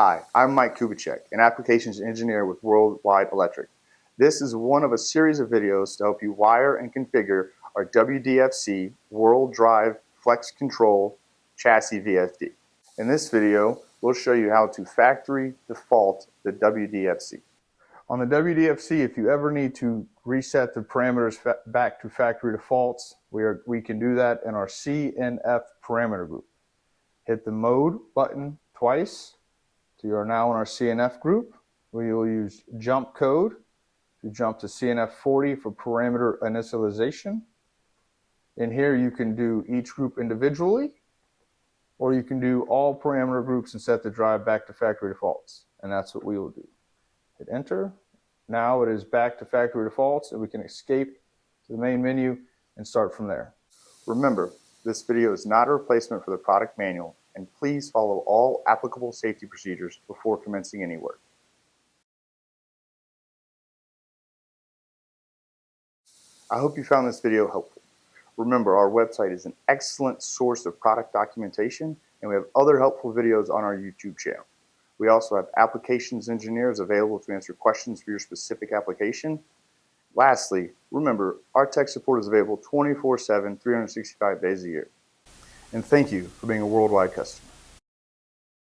Hi, I'm Mike Kubicek, an applications engineer with Worldwide Electric. This is one of a series of videos to help you wire and configure our WDFC World Drive Flex Control Chassis VFD. In this video, we'll show you how to factory default the WDFC. On the WDFC, if you ever need to reset the parameters back to factory defaults, we can do that in our C and F parameter group. Hit the mode button twice. So you are now in our CNF group. We will use jump code to jump to CNF 40 for parameter initialization. In here you can do each group individually, or you can do all parameter groups and set the drive back to factory defaults. And that's what we will do. Hit enter. Now it is back to factory defaults, and we can escape to the main menu and start from there. Remember, this video is not a replacement for the product manual, and please follow all applicable safety procedures before commencing any work. I hope you found this video helpful. Remember, our website is an excellent source of product documentation, and we have other helpful videos on our YouTube channel. We also have applications engineers available to answer questions for your specific application. Lastly, remember, our tech support is available 24/7, 365 days a year. And thank you for being a worldwide customer.